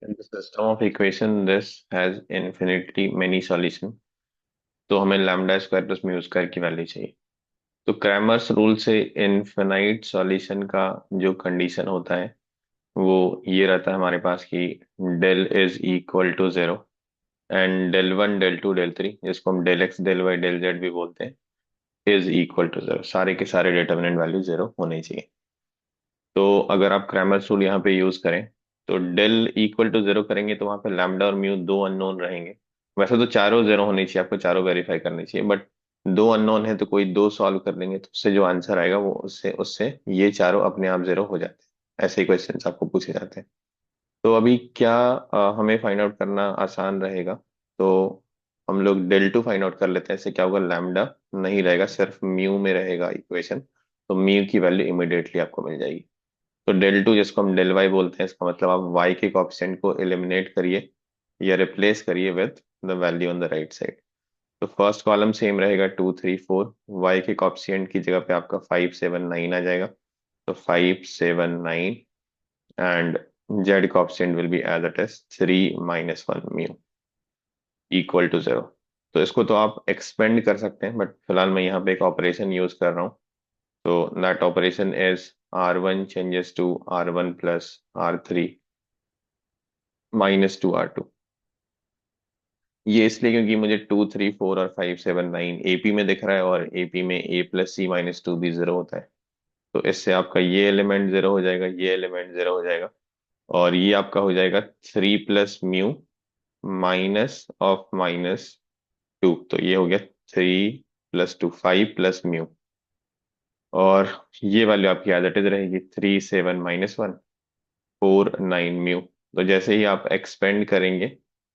In the system of equation, this has infinitely many solution. तो हमें lambda square plus mu square की value चाहिए। तो Cramer's rule से इनफिनाइट सॉल्यूशन का जो कंडीशन होता है वो ये रहता है हमारे पास कि del is equal to zero and del one del two del three, जिसको हम del x del y del z भी बोलते हैं, इज इक्वल टू जीरो। सारे के सारे डिटर्मिनेंट वैल्यू जीरो होने चाहिए। तो अगर आप क्रैमर्स रूल यहाँ पे यूज करें तो डेल इक्वल टू जीरो करेंगे तो वहां पे लैम्डा और म्यू दो अननोन रहेंगे। वैसे तो चारों जीरो होने चाहिए, आपको चारों वेरीफाई करनी चाहिए, बट दो अननोन है तो कोई दो सॉल्व कर लेंगे तो उससे जो आंसर आएगा वो उससे उससे ये चारों अपने आप जीरो हो जाते हैं। ऐसे ही क्वेश्चंस आपको पूछे जाते हैं। तो अभी क्या हमें फाइंड आउट करना आसान रहेगा। तो हम लोग डेल टू फाइंड आउट कर लेते हैं। इससे क्या होगा, लैम्डा नहीं रहेगा, सिर्फ म्यू में रहेगा इक्वेशन। तो म्यू की वैल्यू इमिडिएटली आपको मिल जाएगी। तो डेल टू जिसको हम डेल वाई बोलते हैं, इसका मतलब आप वाई के कोएफिशिएंट को एलिमिनेट करिए या रिप्लेस करिए with the value on the right side. तो फर्स्ट कॉलम सेम रहेगा 2 3 4। वाई के कोएफिशिएंट की जगह पे आपका 5 7 9 आ जाएगा। तो 5 7 9 and z coefficient will be as it is 3 - 1 mu equal to zero. तो इसको तो आप एक्सपेंड कर सकते हैं, बट फिलहाल मैं यहाँ पे एक ऑपरेशन यूज कर रहा हूँ। तो that operation is R1 changes to R1 plus R3 -2 R2। ये इसलिए क्योंकि मुझे 2 3 4 और 5 7 9 एपी में दिख रहा है, और एपी में A + C - 2 भी जीरो होता है। तो इससे आपका ये एलिमेंट जीरो हो जाएगा, ये एलिमेंट जीरो हो जाएगा, और ये आपका हो जाएगा 3 + म्यू -(-2)। तो ये हो गया 3 + 2 5 + म्यू, और ये वैल्यू आपकी एज इट इज रहेगी 3 7 - 1 4 9 म्यू। तो जैसे ही आप एक्सपेंड करेंगे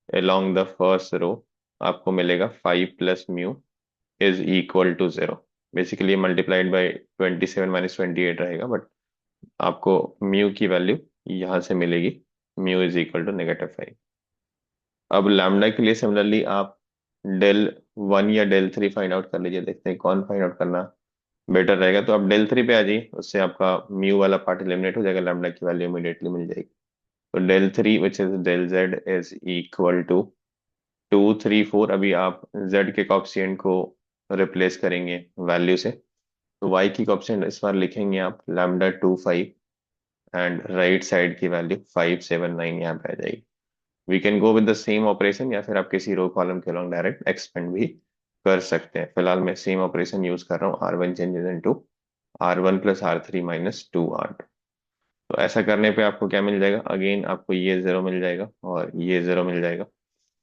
अलोंग द फर्स्ट रो, आपको मिलेगा 5 + mu is equal to zero. Basically multiplied by 27 - 28 रहेगा, बट आपको म्यू की वैल्यू यहाँ से मिलेगी। Mu is equal to -5। अब लैम्डा के लिए सिमिलरली आप डेल वन या डेल थ्री फाइंड आउट कर लीजिए। देखते हैं कौन फाइंड आउट करना बेटर रहेगा। तो आप डेल थ्री पे आ जाइए, उससे आपका म्यू वाला पार्ट एलिमिनेट हो जाएगा, लैम्डा की वैल्यू इमीडिएटली मिल जाएगी। तो del three which is del z is equal to 2 3 4। अभी आप जेड के कॉफिशिएंट को रिप्लेस करेंगे वैल्यू से। तो वाई की कॉफिशिएंट इस बार लिखेंगे आप λ 2 5, एंड राइट साइड की वैल्यू 5 7 9 यहाँ पे आ जाएगी। We can go with the same operation, या फिर आप किसी रो कॉलम के अलॉन्ग डायरेक्ट एक्सपेंड भी कर सकते हैं। फिलहाल मैं सेम ऑपरेशन यूज कर रहा हूँ, R1 changes into R1 + R3 -2 R2। तो ऐसा करने पे आपको क्या मिल जाएगा, अगेन आपको ये जीरो मिल जाएगा और ये जीरो मिल जाएगा,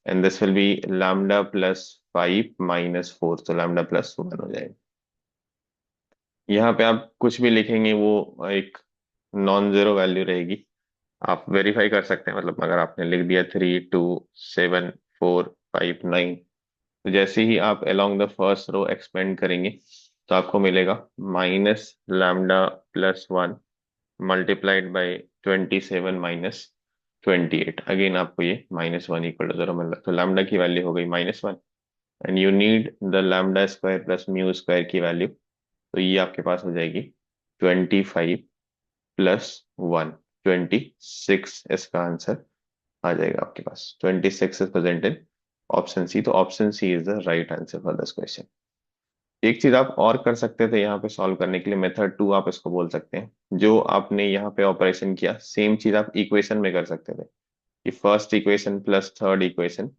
एंड दिस विल बी λ +5 - 4। तो λ +1 हो जाएगा। यहाँ पे आप कुछ भी लिखेंगे वो एक नॉन जीरो वैल्यू रहेगी। आप वेरीफाई कर सकते हैं, मतलब अगर आपने लिख दिया 3 2 7 4 5 9, तो जैसे ही आप along the first row expand करेंगे तो आपको मिलेगा -λ +1 मल्टीप्लाइड बाई 27 - 28। अगेन आपको ये -1 इक्वल टू जीरो मिल रहा है। तो लैम्डा की वैल्यू हो गई -1, and you need the lambda square plus mu square की वैल्यू। तो ये आपके पास हो जाएगी 25 + 1 26। इसका आंसर आ जाएगा आपके पास। 26 is present in option C. तो option C is the right answer for this question. एक चीज आप और कर सकते थे यहाँ पे सॉल्व करने के लिए, मेथड टू आप इसको बोल सकते हैं। जो आपने यहाँ पे ऑपरेशन किया सेम चीज आप इक्वेशन में कर सकते थे, कि first equation plus third equation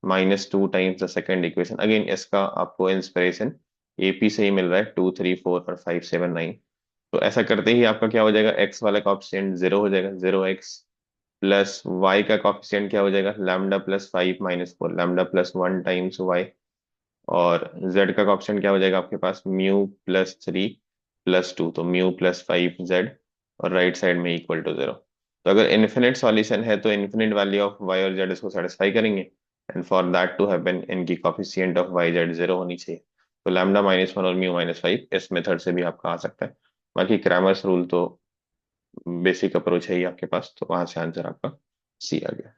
-2 times the second equation. Again इसका आपको इंस्पिरेशन एपी से ही मिल रहा है, 2 3 4 और 5 7 9। तो ऐसा करते ही आपका क्या हो जाएगा, एक्स वाला कॉफिशिएंट जीरो हो जाएगा, 0x, प्लस वाई का कॉफिशिएंट क्या हो जाएगा, λ +5 - 4, λ +1 टाइम्स वाई, और z का ऑप्शन क्या हो जाएगा आपके पास, μ +3 + 2। तो μ +5z, और राइट साइड में इक्वल टू जीरो। तो अगर इन्फिनिट सॉल्यूशन है तो इन्फिनिट वैल्यू ऑफ y और z इसको सेटिस्फाई करेंगे, and for that to happen इनकी coefficient of y z zero होनी चाहिए। तो λ -1 और μ-5 इस मेथड से भी आपका आ सकता है। बाकी क्रैमर्स रूल तो बेसिक अप्रोच है ही आपके पास, तो वहां से आंसर आपका सी आ गया।